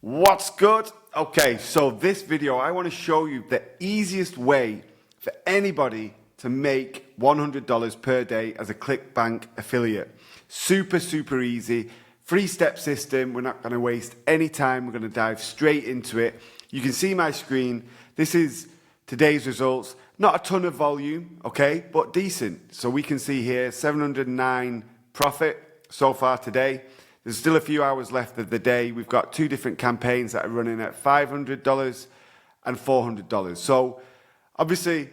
What's good? Okay, so this video, I want to show you the easiest way for anybody to make $100 per day as a ClickBank affiliate. Super easy. 3-step system. We're not going to waste any time. We're going to dive straight into it. You can see my screen. This is today's results. Not a ton of volume, okay, but decent. So we can see here 709 profit so far today. There's still a few hours left of the day. We've got 2 different campaigns that are running at $500 and $400. So obviously,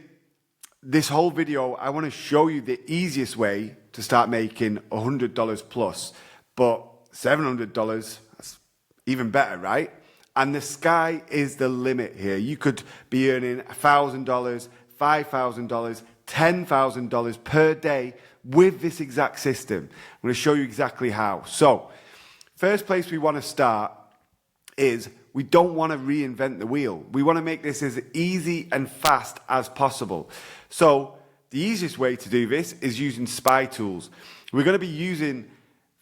this whole video, I want to show you the easiest way to start making $100 plus. But $700, that's even better, right? And the sky is the limit here. You could be earning $1,000, $5,000, $10,000 per day with this exact system. I'm going to show you exactly how. So, first place we want to start is we don't want to reinvent the wheel. We want to make this as easy and fast as possible. So, the easiest way to do this is using spy tools. We're going to be using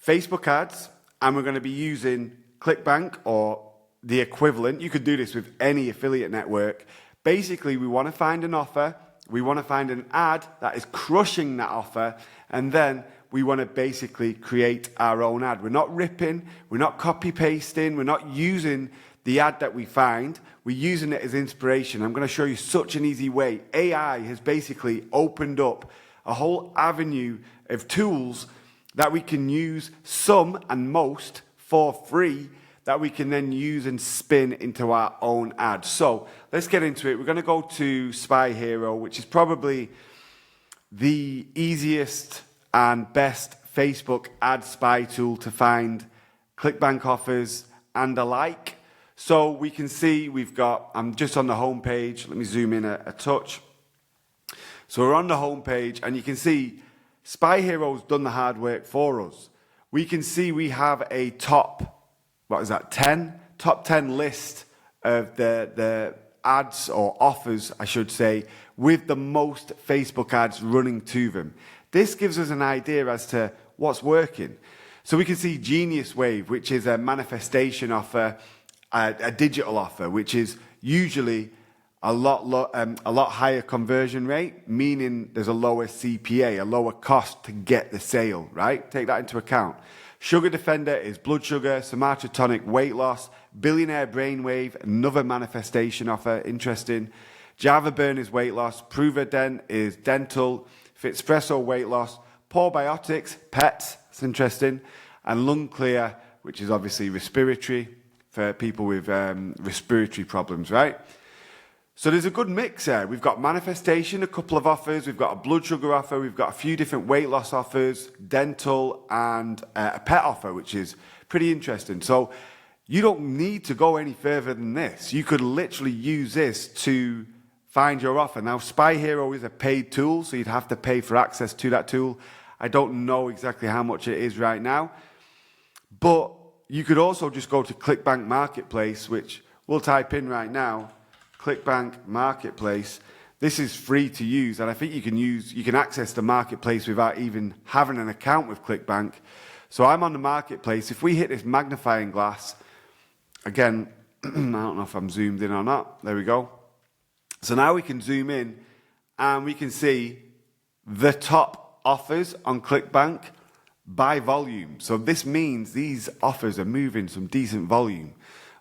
Facebook ads and we're going to be using ClickBank or the equivalent. You could do this with any affiliate network. Basically, we want to find an offer. We want to find an ad that is crushing that offer, and then we want to basically create our own ad. We're not ripping, we're not copy pasting, we're not using the ad that we find, we're using it as inspiration. I'm going to show you such an easy way. AI has basically opened up a whole avenue of tools that we can use, some and most for free, that we can then use and spin into our own ad. So let's get into it. We're going to go to Spy Hero, which is probably the easiest and best Facebook ad spy tool to find ClickBank offers and the like. So we can see we've got, I'm just on the home page. Let me zoom in a touch. So we're on the home page and you can see Spy Hero's done the hard work for us. We can see we have a top 10 list of the ads or offers, I should say, with the most Facebook ads running to them. This gives us an idea as to what's working. So we can see Genius Wave, which is a manifestation offer, a digital offer, which is usually a lot higher conversion rate, meaning there's a lower CPA, a lower cost to get the sale, right? Take that into account. Sugar Defender is blood sugar, Sumatra Tonic weight loss, Billionaire Brainwave, another manifestation offer, interesting. Java Burn is weight loss, Pruvadent is dental, Fitspresso weight loss, Probiotics, pets, that's interesting, and Lung Clear, which is obviously respiratory for people with respiratory problems, right? So there's a good mix there. We've got manifestation, a couple of offers. We've got a blood sugar offer. We've got a few different weight loss offers, dental, and a pet offer, which is pretty interesting. So you don't need to go any further than this. You could literally use this to find your offer. Now, Spy Hero is a paid tool, so you'd have to pay for access to that tool. I don't know exactly how much it is right now. But you could also just go to ClickBank Marketplace, which we'll type in right now. ClickBank Marketplace. This is free to use, and I think you can access the marketplace without even having an account with ClickBank. So I'm on the marketplace. If we hit this magnifying glass, again, I don't know if I'm zoomed in or not. There we go. So now we can zoom in and we can see the top offers on ClickBank by volume. So this means these offers are moving some decent volume.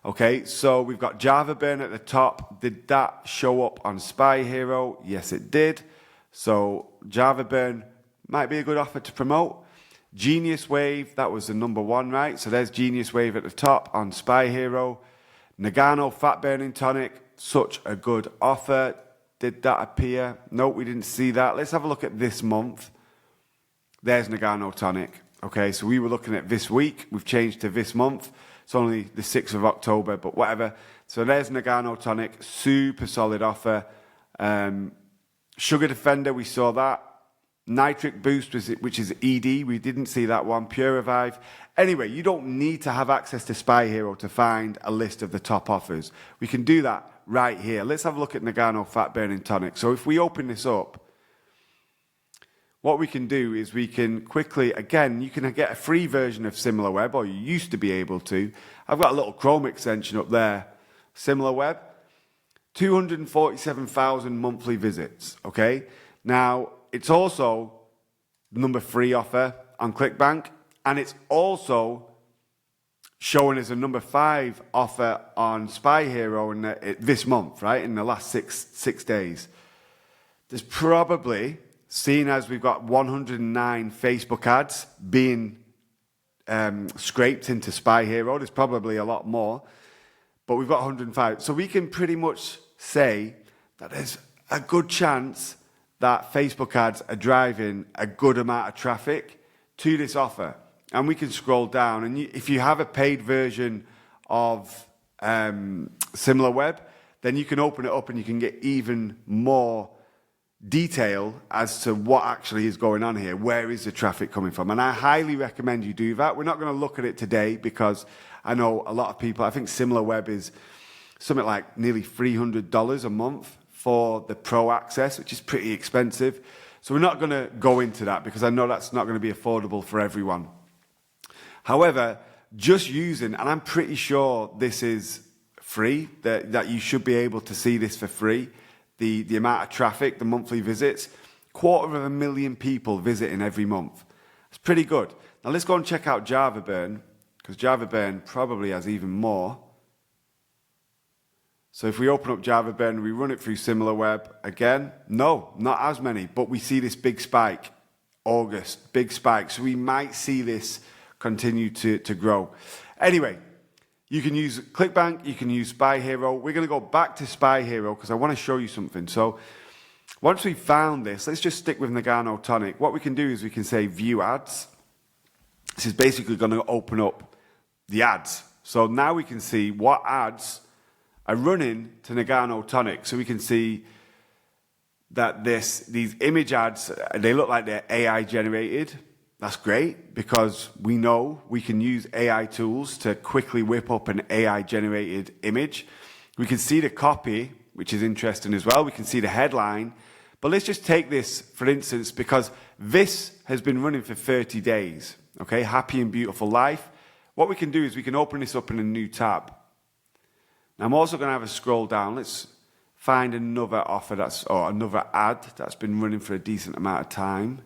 Okay, so we've got Java Burn at the top. Did that show up on Spy Hero? Yes, it did. So Java Burn might be a good offer to promote. Genius Wave, that was the number 1, right? So there's Genius Wave at the top on Spy Hero. Nagano Fat Burning Tonic, such a good offer. Did that appear? Nope, we didn't see that. Let's have a look at this month. There's Nagano Tonic. Okay, so we were looking at this week. We've changed to this month. It's only the 6th of October, but whatever. So there's Nagano Tonic, super solid offer. Sugar Defender, we saw that. Nitric Boost, which is ED, we didn't see that one. Pure Revive. Anyway, you don't need to have access to Spy Hero to find a list of the top offers. We can do that right here. Let's have a look at Nagano Fat Burning Tonic. So if we open this up, what we can do is we can quickly, again, you can get a free version of SimilarWeb, or you used to be able to. I've got a little Chrome extension up there, SimilarWeb, 247,000 monthly visits, okay? Now, it's also number 3 offer on ClickBank, and it's also showing as a number 5 offer on Spy Hero this month, right? In the last six days. There's probably, seeing as we've got 109 Facebook ads being scraped into Spy Hero, there's probably a lot more, but we've got 105. So we can pretty much say that there's a good chance that Facebook ads are driving a good amount of traffic to this offer. And we can scroll down, and if you have a paid version of SimilarWeb, then you can open it up and you can get even more detail as to what actually is going on here. Where is the traffic coming from? And I highly recommend you do that. We're not going to look at it today because I know a lot of people, I think SimilarWeb is something like nearly $300 a month for the Pro access, which is pretty expensive. So we're not going to go into that because I know that's not going to be affordable for everyone. However, just using, and I'm pretty sure this is free, that you should be able to see this for free, the amount of traffic, the monthly visits, 250,000 people visiting every month. It's pretty good. Now let's go and check out JavaBurn, because JavaBurn probably has even more. So if we open up JavaBurn, we run it through SimilarWeb again, no, not as many, but we see this big spike, August, big spike. So we might see this continue to grow. Anyway, you can use ClickBank, you can use Spy Hero. We're going to go back to Spy Hero because I want to show you something. So once we've found this, let's just stick with Nagano Tonic. What we can do is we can say view ads. This is basically going to open up the ads. So now we can see what ads are running to Nagano Tonic. So we can see that these image ads, they look like they're AI generated. That's great because we know we can use AI tools to quickly whip up an AI generated image. We can see the copy, which is interesting as well. We can see the headline. But let's just take this, for instance, because this has been running for 30 days. Okay, Happy and Beautiful Life. What we can do is we can open this up in a new tab. Now I'm also going to have a scroll down. Let's find another offer or another ad that's been running for a decent amount of time.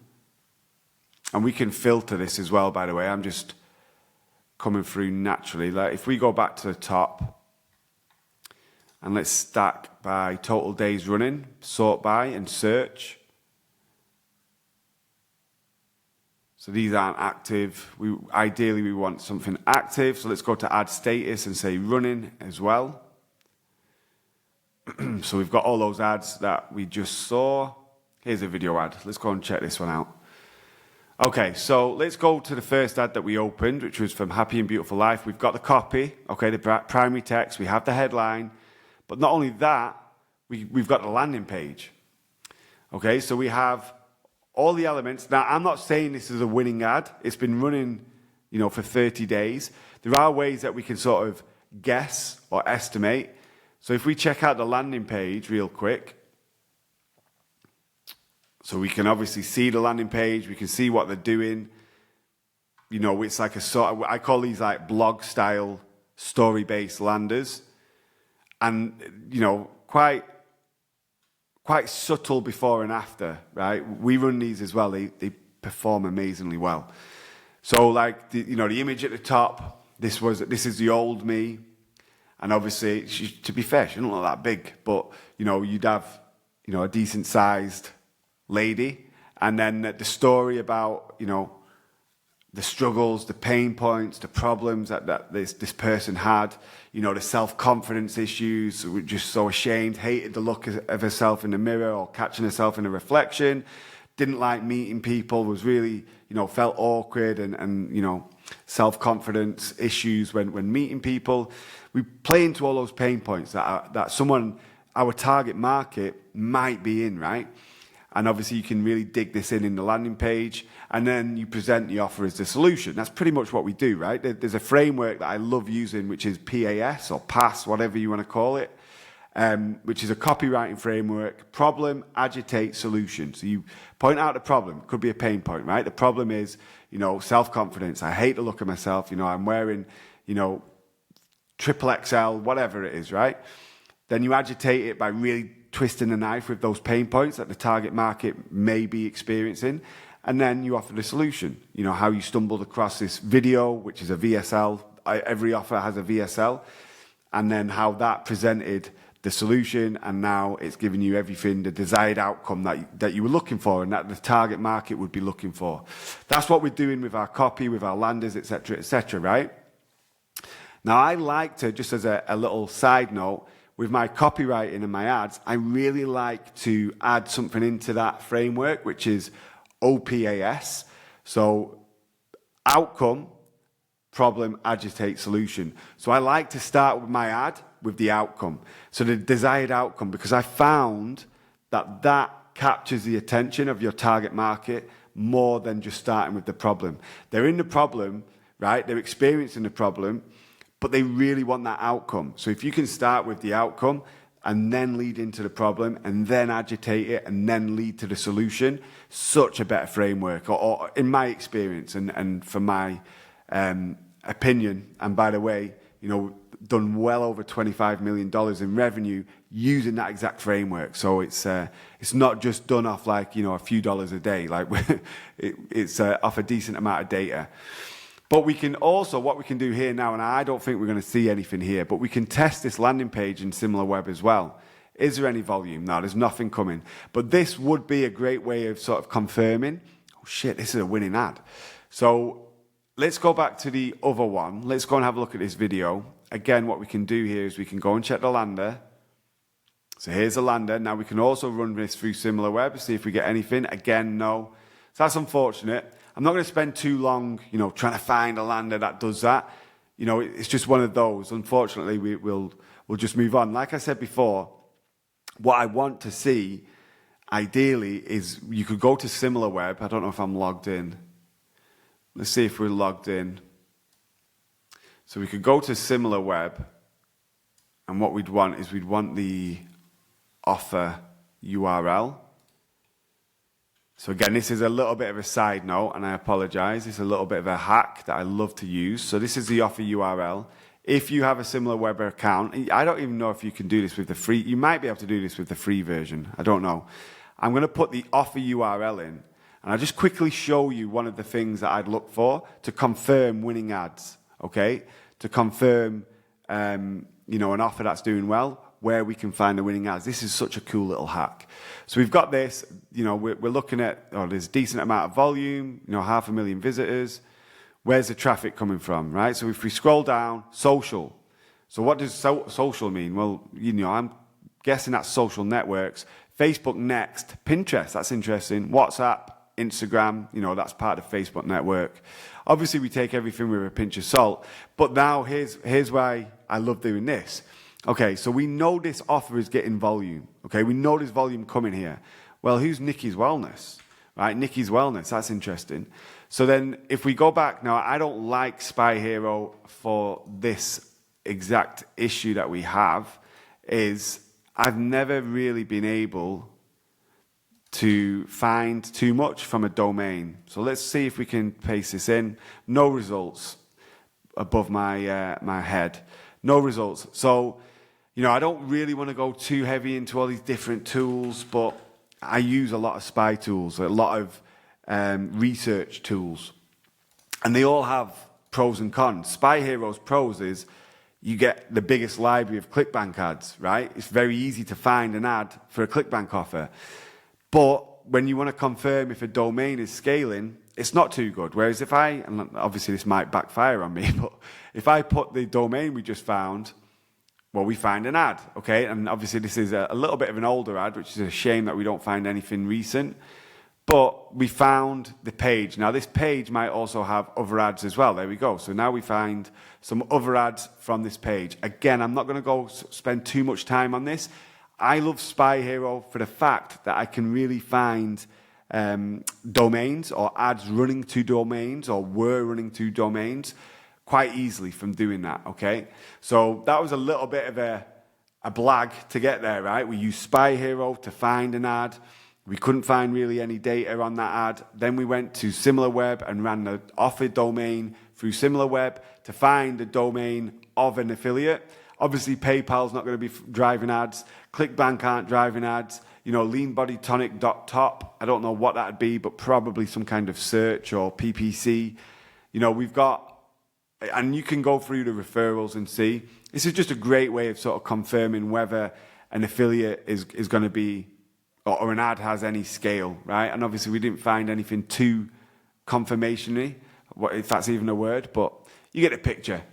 And we can filter this as well, by the way. I'm just coming through naturally. Like if we go back to the top and let's stack by total days running, sort by and search. So these aren't active. Ideally, we want something active. So let's go to add status and say running as well. So we've got all those ads that we just saw. Here's a video ad. Let's go and check this one out. Okay, so let's go to the first ad that we opened, which was from Happy and Beautiful Life. We've got the copy, okay, the primary text. We have the headline. But not only that, we've got the landing page. Okay, so we have all the elements. Now, I'm not saying this is a winning ad. It's been running, for 30 days. There are ways that we can sort of guess or estimate. So if we check out the landing page real quick, so we can obviously see the landing page. We can see what they're doing. It's like I call these like blog style story-based landers. And, quite subtle before and after, right? We run these as well. They perform amazingly well. So like, the image at the top, this is the old me. And obviously, to be fair, she doesn't look that big, but, you'd have, a decent sized lady, and then the story about the struggles, the pain points, the problems that this person had, the self-confidence issues, were just so ashamed, hated the look of herself in the mirror or catching herself in a reflection, didn't like meeting people, was really felt awkward and self-confidence issues when meeting people. We play into all those pain points that someone, our target market, might be in, right? And obviously you can really dig this in the landing page, and then you present the offer as the solution. That's pretty much what we do, right? There's a framework that I love using, which is PAS or PAS, whatever you want to call it. which is a copywriting framework. Problem, agitate, solution. So you point out the problem. It could be a pain point, right? The problem is, self-confidence. I hate the look of myself. I'm wearing, triple XL, whatever it is, right? Then you agitate it by really twisting the knife with those pain points that the target market may be experiencing. And then you offer the solution. How you stumbled across this video, which is a VSL. Every offer has a VSL. And then how that presented the solution, and now it's giving you everything, the desired outcome that you were looking for and that the target market would be looking for. That's what we're doing with our copy, with our landers, etc., right? Now, I like to, just as a little side note, with my copywriting and my ads, I really like to add something into that framework, which is OPAS. So outcome, problem, agitate, solution. So I like to start with my ad with the outcome. So the desired outcome, because I found that captures the attention of your target market more than just starting with the problem. They're in the problem, right? They're experiencing the problem, but they really want that outcome. So if you can start with the outcome and then lead into the problem and then agitate it and then lead to the solution, such a better framework, or in my experience and from my opinion, and by the way, done well over $25 million in revenue using that exact framework. So it's not just done off a few dollars a day. It's off a decent amount of data. But we can also, what we can do here now, and I don't think we're going to see anything here, but we can test this landing page in SimilarWeb as well. Is there any volume? No, there's nothing coming. But this would be a great way of sort of confirming, oh shit, this is a winning ad. So let's go back to the other one. Let's go and have a look at this video. Again, what we can do here is we can go and check the lander. So here's the lander. Now we can also run this through SimilarWeb, see if we get anything. Again, no. So that's unfortunate. I'm not going to spend too long, trying to find a lander that does that. It's just one of those. Unfortunately, we'll just move on. Like I said before, what I want to see, ideally, is you could go to SimilarWeb. I don't know if I'm logged in. Let's see if we're logged in. So we could go to SimilarWeb, and what we'd want is the offer URL. So again, this is a little bit of a side note, and I apologize. It's a little bit of a hack that I love to use. So this is the offer URL. If you have a SimilarWeb account, I don't even know if you can do this with the free. You might be able to do this with the free version. I don't know. I'm going to put the offer URL in, and I'll just quickly show you one of the things that I'd look for to confirm winning ads, okay? To confirm, an offer that's doing well, where we can find the winning ads. This is such a cool little hack. So we've got this, we're looking at, there's a decent amount of volume, 500,000 visitors. Where's the traffic coming from, right? So if we scroll down, social. So what does social mean? Well, I'm guessing that's social networks. Facebook next, Pinterest, that's interesting. WhatsApp, Instagram, that's part of the Facebook network. Obviously, we take everything with a pinch of salt. But now here's why I love doing this. Okay, so we know this offer is getting volume. Okay, we know there's volume coming here. Well, who's Nikki's Wellness? Right, Nikki's Wellness, that's interesting. So then if we go back, now I don't like Spy Hero for this exact issue that we have, is I've never really been able to find too much from a domain. So let's see if we can paste this in. No results above my my head. No results. So, I don't really want to go too heavy into all these different tools, but I use a lot of spy tools, a lot of research tools, and they all have pros and cons. Spy Hero's pros is you get the biggest library of ClickBank ads, right? It's very easy to find an ad for a ClickBank offer. But when you want to confirm if a domain is scaling, it's not too good. Whereas if and obviously this might backfire on me, but if I put the domain we just found, well, we find an ad, okay? And obviously this is a little bit of an older ad, which is a shame that we don't find anything recent. But we found the page. Now, this page might also have other ads as well. There we go. So now we find some other ads from this page. Again, I'm not going to go spend too much time on this. I love Spy Hero for the fact that I can really find domains or ads running to domains or were running to domains quite easily from doing that, okay? So that was a little bit of a a blag to get there, right? We used Spy Hero to find an ad. We couldn't find really any data on that ad. Then we went to SimilarWeb and ran the offered domain through SimilarWeb to find the domain of an affiliate. Obviously, PayPal's not going to be driving ads. ClickBank aren't driving ads. Leanbodytonic.top. I don't know what that'd be, but probably some kind of search or PPC. We've got, and you can go through the referrals and see. This is just a great way of sort of confirming whether an affiliate is going to be, or an ad has any scale, right? And obviously we didn't find anything too confirmatory, if that's even a word, but you get the picture.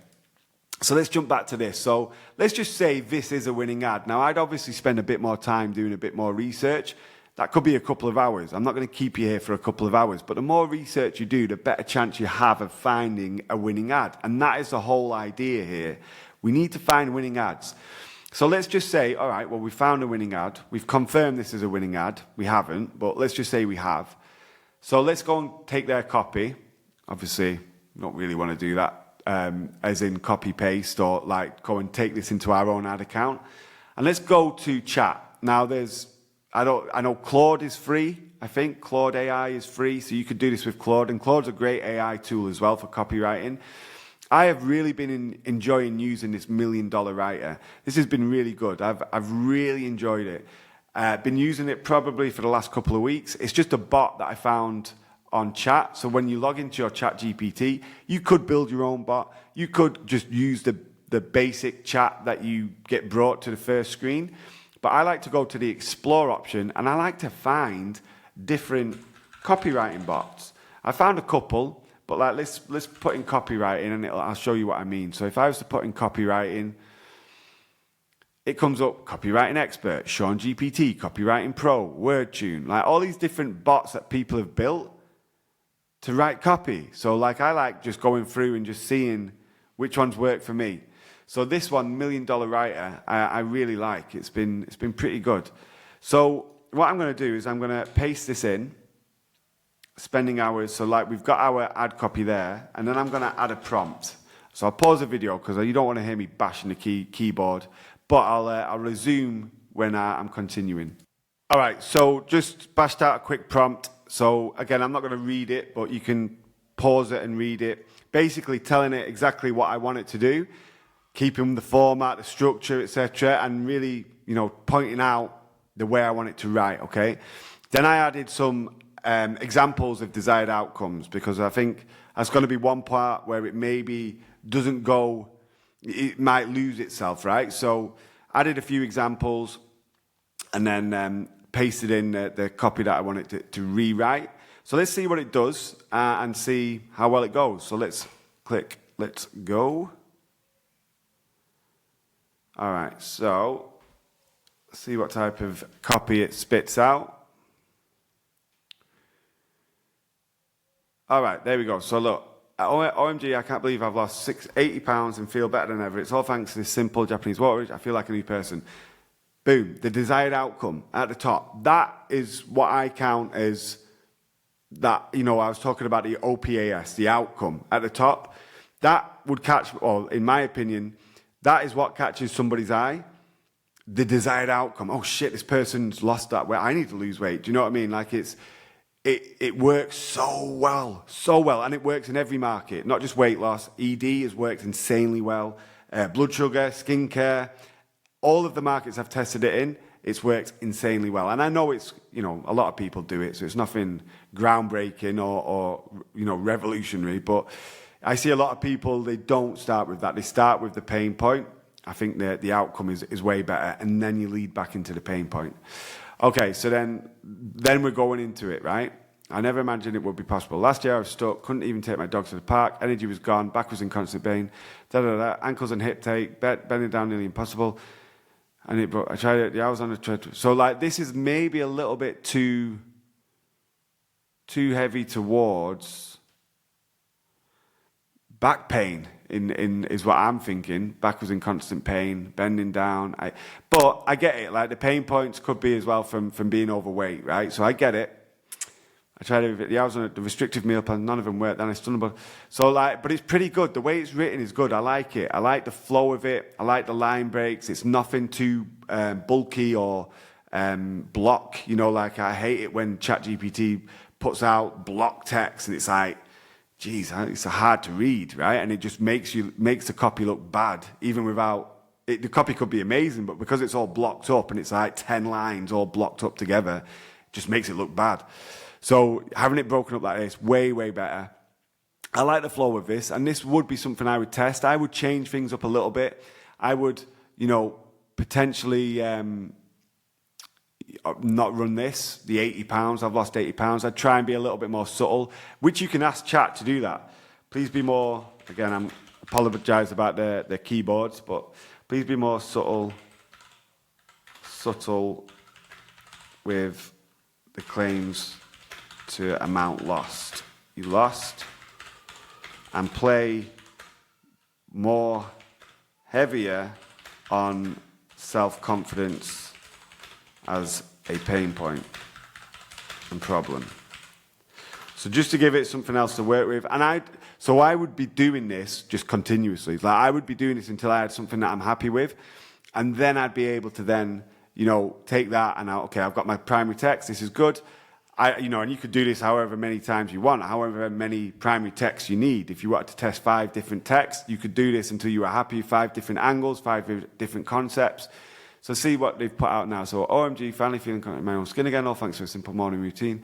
So let's jump back to this. So let's just say this is a winning ad. Now, I'd obviously spend a bit more time doing a bit more research. That could be a couple of hours. I'm not going to keep you here for a couple of hours, but the more research you do, the better chance you have of finding a winning ad. And that is the whole idea here. We need to find winning ads. So let's just say, all right, well, we found a winning ad. We've confirmed this is a winning ad. We haven't, but let's just say we have. So let's go and take their copy. Obviously, don't really want to do that. As in copy paste or like go and take this into our own ad account. And let's go to chat. Now I know Claude is free. I think Claude AI is free. So you could do this with Claude. And Claude's a great AI tool as well for copywriting. I have really been enjoying using this $1 Million Writer. This has been really good. I've really enjoyed it. Been using it probably for the last couple of weeks. It's just a bot that I found on chat. So when you log into your chat GPT, you could build your own bot. You could just use the basic chat that you get brought to the first screen. But I like to go to the explore option and I like to find different copywriting bots. I found a couple, but like let's put in copywriting and I'll show you what I mean. So if I was to put in copywriting, it comes up copywriting expert, Sean GPT, copywriting pro, WordTune, like all these different bots that people have built to write copy. So like I like just going through and just seeing which ones work for me. So this one, $1 Million Writer, I really like. It's been pretty good. So what I'm going to do is I'm going to paste this in, spending hours. So like we've got our ad copy there, and then I'm going to add a prompt. So I'll pause the video because you don't want to hear me bashing the keyboard, but I'll resume when I'm continuing. All right, so just bashed out a quick prompt. So again, I'm not going to read it, but you can pause it and read it. Basically telling it exactly what I want it to do, keeping the format, the structure, etc., and really, pointing out the way I want it to write, okay? Then I added some examples of desired outcomes because I think that's going to be one part where it maybe doesn't go, it might lose itself, right? So added a few examples and then pasted in the copy that I wanted to rewrite. So let's see what it does and see how well it goes. So let's click, let's go. All right, so let's see what type of copy it spits out. All right, there we go. So look, OMG, I can't believe I've lost 80 pounds and feel better than ever. It's all thanks to this simple Japanese water. I feel like a new person. Boom, the desired outcome at the top. That is what I count as that, I was talking about the OPAS, the outcome at the top. That would catch, or in my opinion, that is what catches somebody's eye. The desired outcome. Oh shit, this person's lost that weight. I need to lose weight. Do you know what I mean? Like it works so well. And it works in every market, not just weight loss. ED has worked insanely well. Blood sugar, skincare, all of the markets I've tested it in, it's worked insanely well. And I know it's, a lot of people do it, so it's nothing groundbreaking or revolutionary, but I see a lot of people, they don't start with that. They start with the pain point. I think the outcome is way better, and then you lead back into the pain point. Okay, so then we're going into it, right? I never imagined it would be possible. Last year I was stuck, couldn't even take my dog to the park, energy was gone, back was in constant pain, ankles and hip take, bending down nearly impossible. And I tried it, the hours on the treadmill. So like this is maybe a little bit too heavy towards back pain is what I'm thinking. Back was in constant pain, bending down. But I get it. Like the pain points could be as well from being overweight, right? So I get it. I tried everything. Yeah, I was on the restrictive meal plan. None of them worked. Then I stumbled. So but it's pretty good. The way it's written is good. I like it. I like the flow of it. I like the line breaks. It's nothing too bulky or block. Like I hate it when ChatGPT puts out block text and it's like, geez, it's hard to read, right? And it just makes the copy look bad, even without. The copy could be amazing, but because it's all blocked up and it's like 10 lines all blocked up together, it just makes it look bad. So having it broken up like this, way, way better. I like the flow of this, and this would be something I would test. I would change things up a little bit. I would, potentially not run this, the £80. I've lost £80. I'd try and be a little bit more subtle, which you can ask chat to do that. Please be more, again, I apologise about the keyboards, but please be more subtle with the claims to amount lost. You lost, and play more heavier on self-confidence as a pain point and problem. So just to give it something else to work with, and I would be doing this just continuously. Like I would be doing this until I had something that I'm happy with, and then I'd be able to then, take that and okay, I've got my primary text. This is good. And you could do this however many times you want, however many primary texts you need. If you wanted to test 5 different texts, you could do this until you were happy. 5 different angles, 5 different concepts. So see what they've put out now. So OMG, finally feeling confident in my own skin again. All thanks to a simple morning routine.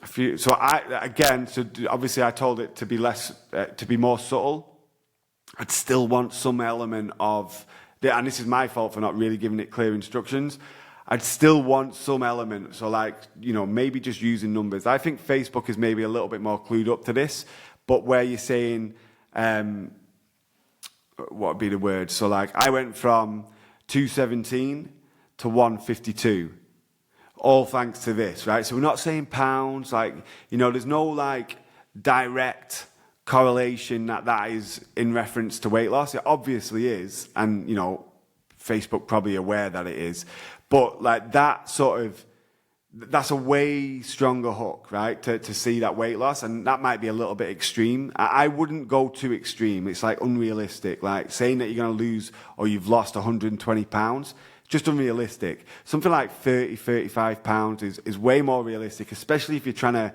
Obviously I told it to be to be more subtle. I'd still want some element of, and this is my fault for not really giving it clear instructions. I'd still want some element. So maybe just using numbers. I think Facebook is maybe a little bit more clued up to this, but where you're saying, what would be the word? So I went from 217 to 152. All thanks to this, right? So we're not saying pounds, there's no direct correlation that is in reference to weight loss. It obviously is, and Facebook probably aware that it is, but that's a way stronger hook, right? To see that weight loss, and that might be a little bit extreme. I wouldn't go too extreme. It's unrealistic, saying that you're going to lose or you've lost 120 pounds. Just unrealistic. Something like 30, 35 pounds is way more realistic, especially if you're trying to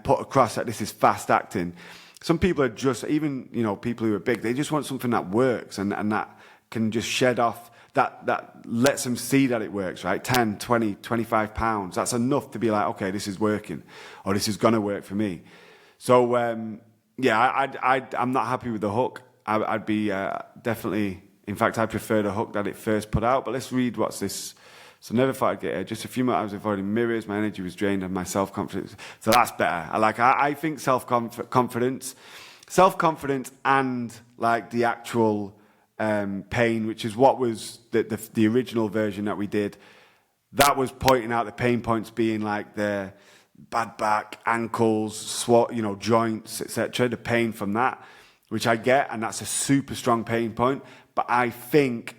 put across that this is fast acting. Some people are just, even, people who are big, they just want something that works and that can just shed off, that lets them see that it works, right? 10, 20, 25 pounds. That's enough to be like, okay, this is working, or this is going to work for me. So, I'm not happy with the hook. I'd be definitely... In fact, I prefer the hook that it first put out. But let's read what's this. So never thought I'd get here. Just a few more hours avoiding mirrors. My energy was drained and my self-confidence. So that's better. I think self-confidence and the actual pain, which is what was the original version that we did. That was pointing out the pain points being the bad back, ankles, joints, etc. The pain from that, which I get, and that's a super strong pain point. But I think,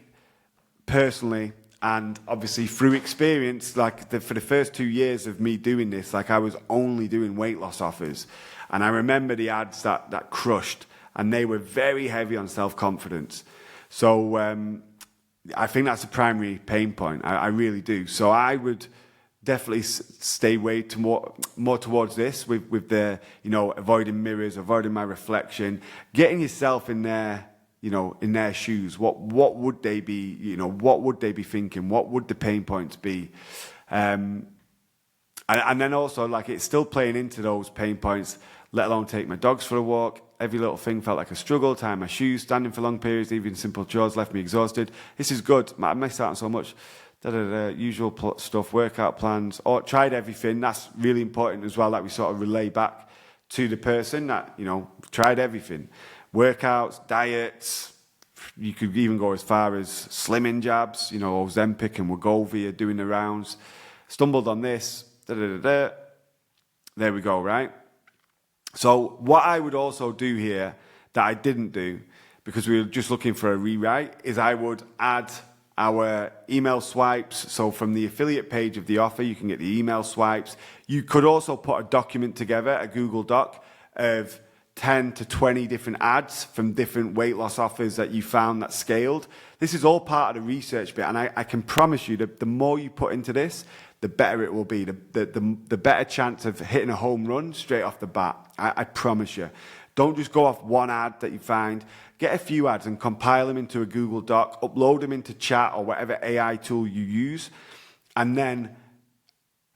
personally, and obviously through experience, for the first 2 years of me doing this, I was only doing weight loss offers. And I remember the ads that crushed, and they were very heavy on self-confidence. So I think that's a primary pain point. I really do. So I would definitely stay way more towards this with the, avoiding mirrors, avoiding my reflection, getting yourself in there, in their shoes. What would they be, what would they be thinking? What would the pain points be? And then also, it's still playing into those pain points, let alone take my dogs for a walk. Every little thing felt like a struggle. Tying my shoes, standing for long periods, even simple chores left me exhausted. This is good. I missed out on so much. Usual stuff, workout plans, or tried everything. That's really important as well, that we sort of relay back to the person that, tried everything. Workouts, diets, you could even go as far as slimming jabs, Ozempic and Wegovy are doing the rounds. Stumbled on this, There we go, right? So what I would also do here that I didn't do, because we were just looking for a rewrite, is I would add our email swipes. So from the affiliate page of the offer, you can get the email swipes. You could also put a document together, a Google Doc, of 10 to 20 different ads from different weight loss offers that you found that scaled. This is all part of the research bit, and I can promise you that the more you put into this, the better it will be, the better chance of hitting a home run straight off the bat. I promise you. Don't just go off one ad that you find. Get a few ads and compile them into a Google Doc, upload them into Chat or whatever AI tool you use, and then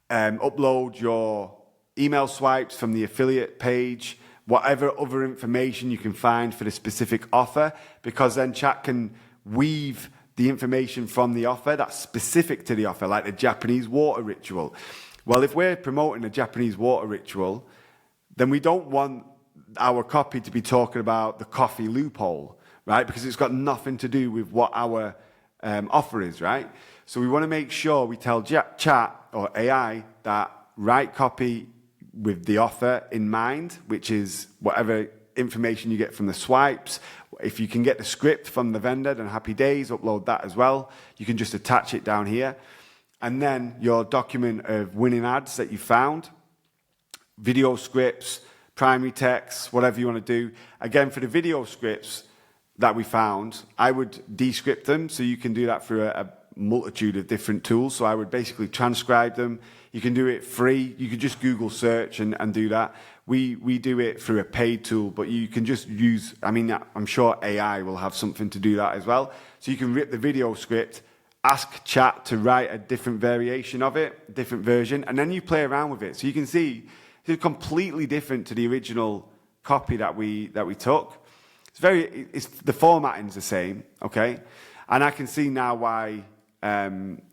upload your email swipes from the affiliate page, whatever other information you can find for the specific offer, because then Chat can weave the information from the offer that's specific to the offer, like the Japanese water ritual. Well, if we're promoting a Japanese water ritual, then we don't want our copy to be talking about the coffee loophole, right? Because it's got nothing to do with what our offer is, right? So we want to make sure we tell Chat or AI that write copy with the offer in mind, which is whatever information you get from the swipes. If you can get the script from the vendor, then happy days, upload that as well. You can just attach it down here. And then your document of winning ads that you found, video scripts, primary text, whatever you want to do. Again, for the video scripts that we found, I would descript them. So you can do that through a multitude of different tools. So I would basically transcribe them. You can do it free. You could just Google search and do that. We do it through a paid tool, but you can just use, I mean, I'm sure AI will have something to do that as well. So you can rip the video script, ask Chat to write a different variation of it, different version, and then you play around with it. So you can see it's completely different to the original copy that we took. It's the formatting's the same, okay? And I can see now why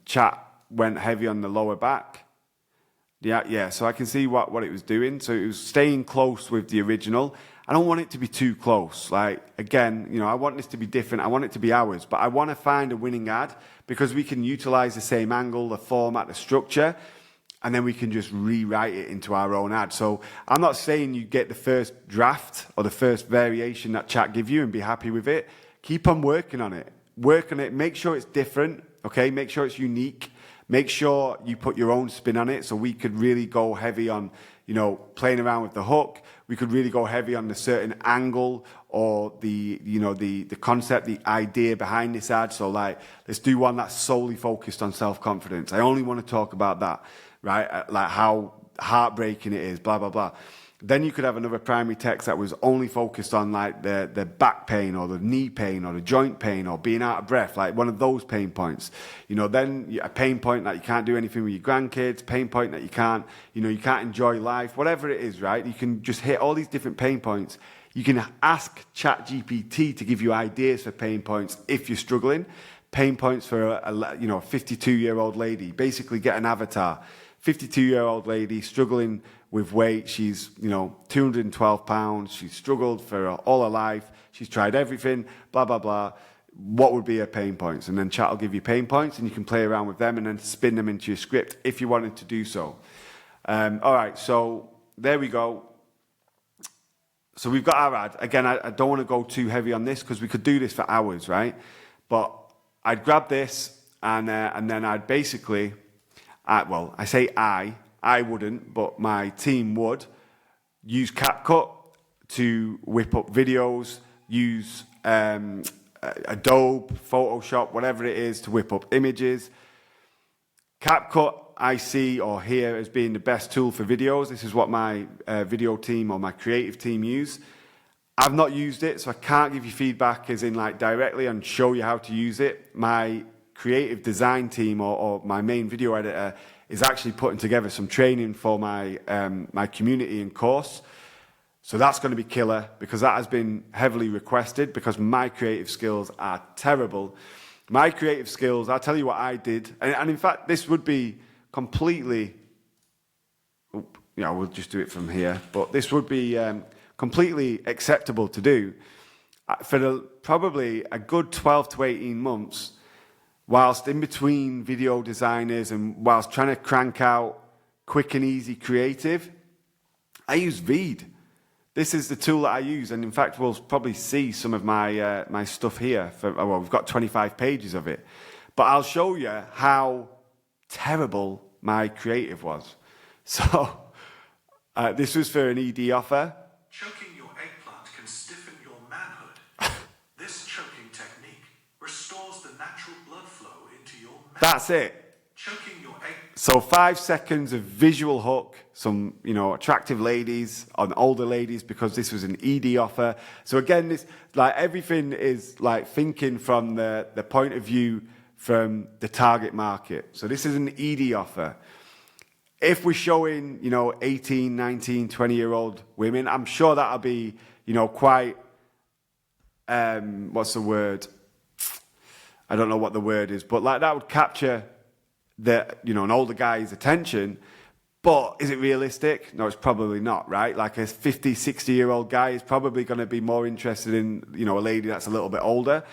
Chat went heavy on the lower back. Yeah, so I can see what it was doing. So it was staying close with the original. I don't want it to be too close. Like, again, I want this to be different. I want it to be ours. But I want to find a winning ad because we can utilize the same angle, the format, the structure, and then we can just rewrite it into our own ad. So I'm not saying you get the first draft or the first variation that Chat give you and be happy with it. Keep on working on it. Work on it. Make sure it's different, okay? Make sure it's unique. Make sure you put your own spin on it. So we could really go heavy on, playing around with the hook. We could really go heavy on the certain angle or the concept, the idea behind this ad. So like, let's do one that's solely focused on self-confidence. I only want to talk about that, right? Like how heartbreaking it is, blah, blah, blah. Then you could have another primary text that was only focused on like the back pain or the knee pain or the joint pain or being out of breath, like one of those pain points. Then a pain point that you can't do anything with your grandkids, pain point that you can't enjoy life, whatever it is, right? You can just hit all these different pain points. You can ask ChatGPT to give you ideas for pain points if you're struggling. Pain points for a 52-year-old lady. Basically get an avatar. 52-year-old lady struggling with weight. She's, 212 pounds. She's struggled for all her life. She's tried everything, blah, blah, blah. What would be her pain points? And then Chat will give you pain points and you can play around with them and then spin them into your script if you wanted to do so. All right, so there we go. So we've got our ad. Again, I don't want to go too heavy on this because we could do this for hours, right? But I'd grab this and then I'd basically... I say I wouldn't, but my team would use CapCut to whip up videos, use Adobe, Photoshop, whatever it is to whip up images. CapCut I see or hear as being the best tool for videos. This is what my video team or my creative team use. I've not used it, so I can't give you feedback as in like directly and show you how to use it. My creative design team or my main video editor is actually putting together some training for my my community and course. So that's going to be killer because that has been heavily requested because my creative skills are terrible. My creative skills, I'll tell you what I did. And in fact, this would be completely, we'll just do it from here. But this would be completely acceptable to do for probably a good 12 to 18 months. Whilst in between video designers and whilst trying to crank out quick and easy creative, I use Veed. This is the tool that I use, and in fact, we'll probably see some of my my stuff here. We've got 25 pages of it. But I'll show you how terrible my creative was. So this was for an ED offer. Choking your eggplant can stiffen your manhood. This choking technique restores the natural blood flow into your manhood. That's it. Choking your egg. So 5 seconds of visual hook, some, attractive ladies and older ladies, because this was an ED offer. So again, this, like, everything is like thinking from the point of view from the target market. So this is an ED offer. If we're showing, 18, 19, 20-year-old women, I'm sure that'll be, quite, what's the word? I don't know what the word is, but like that would capture an older guy's attention. But is it realistic? No, it's probably not, right? Like a 50, 60-year-old guy is probably going to be more interested in, a lady that's a little bit older.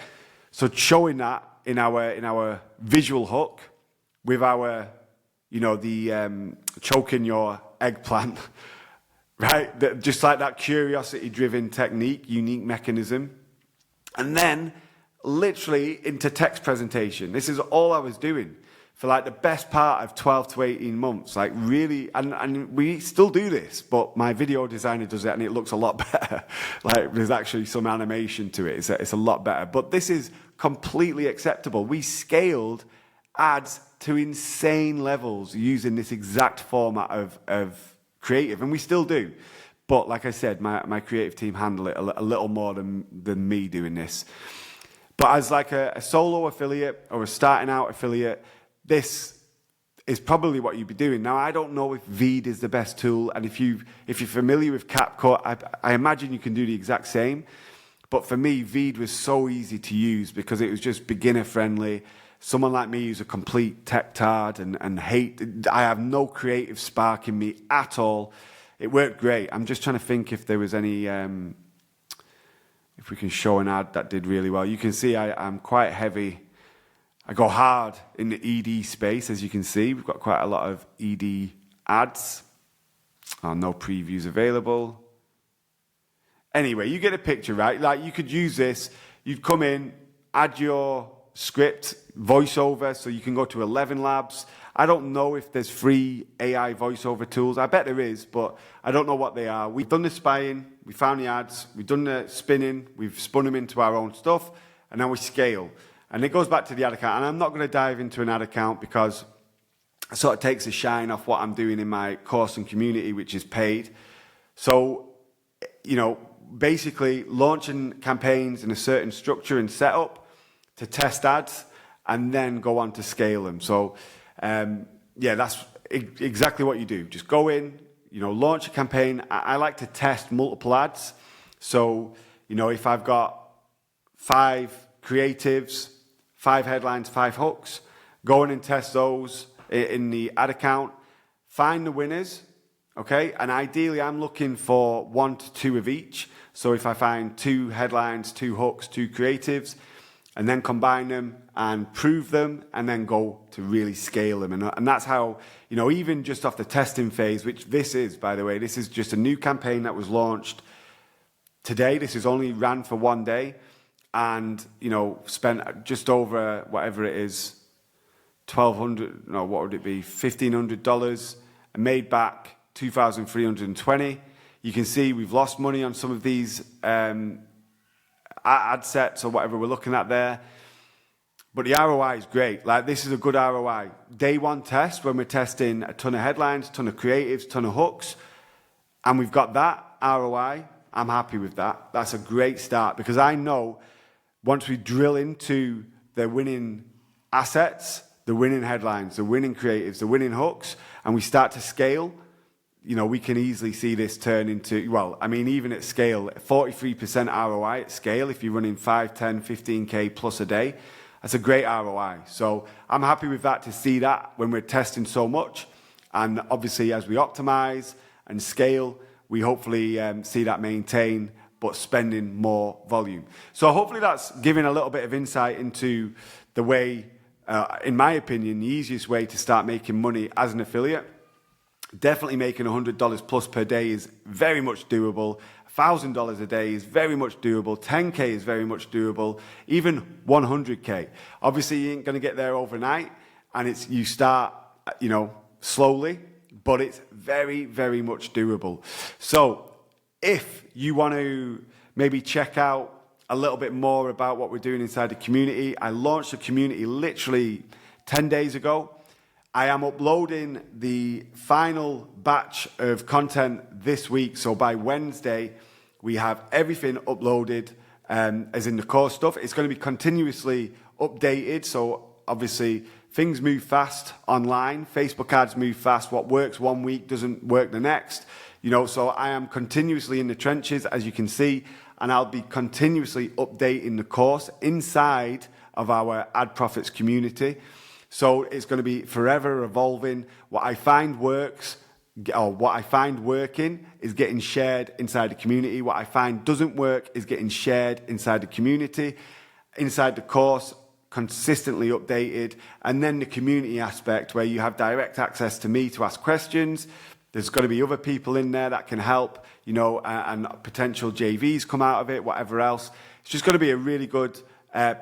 So showing that in our visual hook with our, choking your eggplant, right? Just like that curiosity-driven technique, unique mechanism. And then literally into text presentation. This is all I was doing for like the best part of 12 to 18 months, like really, and we still do this, but my video designer does it and it looks a lot better. Like there's actually some animation to it. It's a lot better, but this is completely acceptable. We scaled ads to insane levels using this exact format of creative, and we still do. But like I said, my creative team handle it a little more than me doing this. But as like a solo affiliate or a starting out affiliate, this is probably what you'd be doing. Now, I don't know if Veed is the best tool, and if you're familiar with CapCut, I imagine you can do the exact same. But for me, Veed was so easy to use because it was just beginner friendly. Someone like me who's a complete tech tard and I have no creative spark in me at all. It worked great. I'm just trying to think if there was any, if we can show an ad that did really well. You can see I'm quite heavy. I go hard in the ED space, as you can see. We've got quite a lot of ED ads. No previews available. Anyway, you get a picture, right? Like you could use this. You'd come in, add your script, voiceover, so you can go to 11 Labs. I don't know if there's free AI voiceover tools. I bet there is, but I don't know what they are. We've done the spying, we found the ads, we've done the spinning, we've spun them into our own stuff, and now we scale. And it goes back to the ad account. And I'm not going to dive into an ad account because it sort of takes the shine off what I'm doing in my course and community, which is paid. So, basically launching campaigns in a certain structure and setup to test ads and then go on to scale them. So, that's exactly what you do. Just go in, launch a campaign. I like to test multiple ads. So, if I've got 5 creatives, 5 headlines, 5 hooks, go in and test those in the ad account, find the winners, okay? And ideally, I'm looking for 1 to 2 of each. So if I find 2 headlines, 2 hooks, 2 creatives, and then combine them and prove them, and then go to really scale them. And that's how, even just off the testing phase, which this is, by the way, this is just a new campaign that was launched today. This is only ran for 1 day. And, spent just over whatever it is, $1,500, and made back $2,320. You can see we've lost money on some of these ad sets or whatever we're looking at there. But the ROI is great. Like, this is a good ROI. Day 1 test, when we're testing a ton of headlines, ton of creatives, ton of hooks, and we've got that ROI, I'm happy with that. That's a great start, because I know once we drill into the winning assets, the winning headlines, the winning creatives, the winning hooks, and we start to scale, we can easily see this turn into, even at scale, 43% ROI at scale. If you're running 5, 10, 15K plus a day, that's a great ROI. So I'm happy with that, to see that when we're testing so much. And obviously, as we optimize and scale, we hopefully see that maintain, but spending more volume. So hopefully that's giving a little bit of insight into the way, in my opinion, the easiest way to start making money as an affiliate. Definitely making $100 plus per day is very much doable. $1,000 a day is very much doable. 10K is very much doable. Even 100K. Obviously, you ain't going to get there overnight, and you start, slowly, but it's very, very much doable. So if you want to maybe check out a little bit more about what we're doing inside the community, I launched the community literally 10 days ago. I am uploading the final batch of content this week. So by Wednesday, we have everything uploaded, as in the core stuff. It's going to be continuously updated. So obviously things move fast online. Facebook ads move fast. What works one week doesn't work the next. So I am continuously in the trenches, as you can see, and I'll be continuously updating the course inside of our Ad Profits community. So it's going to be forever evolving. What I find works, or what I find working, is getting shared inside the community. What I find doesn't work is getting shared inside the community, inside the course, consistently updated, and then the community aspect where you have direct access to me to ask questions. There's going to be other people in there that can help, and potential JVs come out of it, whatever else. It's just going to be a really good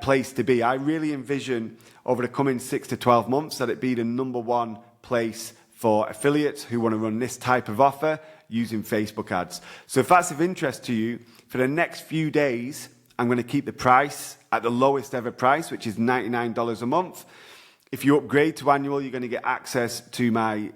place to be. I really envision over the coming 6 to 12 months that it be the #1 place for affiliates who want to run this type of offer using Facebook ads. So if that's of interest to you, for the next few days, I'm going to keep the price at the lowest ever price, which is $99 a month. If you upgrade to annual, you're going to get access to my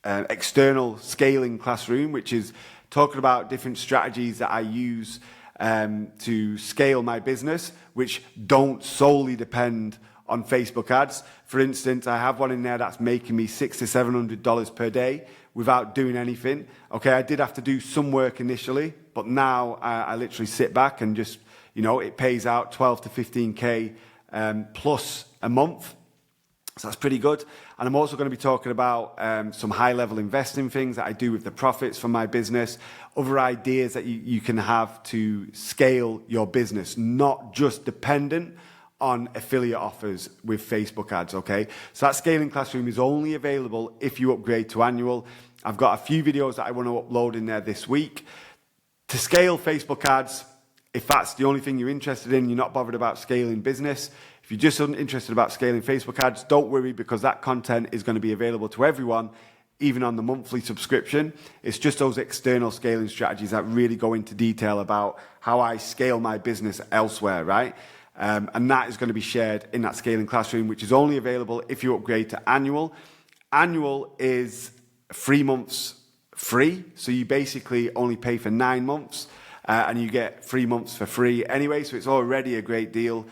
external scaling classroom, which is talking about different strategies that I use to scale my business, which don't solely depend on Facebook ads. For instance, I have one in there that's making me $600 to $700 per day without doing anything. Okay, I did have to do some work initially, but now I literally sit back and just, it pays out 12 to 15K plus a month. So that's pretty good. And I'm also going to be talking about some high-level investing things that I do with the profits from my business, other ideas that you can have to scale your business, not just dependent on affiliate offers with Facebook ads, okay? So that scaling classroom is only available if you upgrade to annual. I've got a few videos that I want to upload in there this week. To scale Facebook ads, if that's the only thing you're interested in, you're not bothered about scaling business, if you're just interested about scaling Facebook ads, don't worry, because that content is going to be available to everyone, even on the monthly subscription. It's just those external scaling strategies that really go into detail about how I scale my business elsewhere, right? And that is going to be shared in that scaling classroom, which is only available if you upgrade to annual. Annual is 3 months free, so you basically only pay for 9 months, and you get 3 months for free anyway, so it's already a great deal.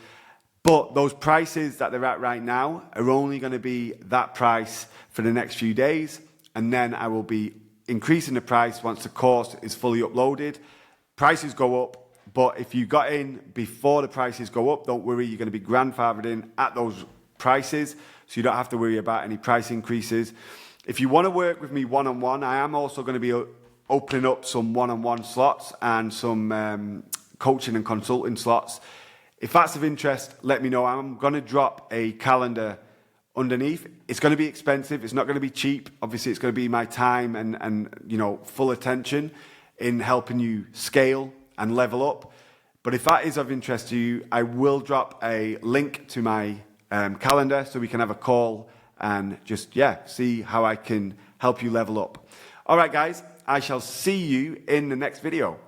But those prices that they're at right now are only going to be that price for the next few days, and then I will be increasing the price once the course is fully uploaded. Prices go up, but if you got in before the prices go up, don't worry, you're going to be grandfathered in at those prices, so you don't have to worry about any price increases. If you want to work with me one-on-one, I am also going to be opening up some one-on-one slots and some coaching and consulting slots. If that's of interest, let me know. I'm going to drop a calendar underneath. It's going to be expensive. It's not going to be cheap. Obviously, it's going to be my time and full attention in helping you scale and level up. But if that is of interest to you, I will drop a link to my calendar so we can have a call and just, see how I can help you level up. All right, guys, I shall see you in the next video.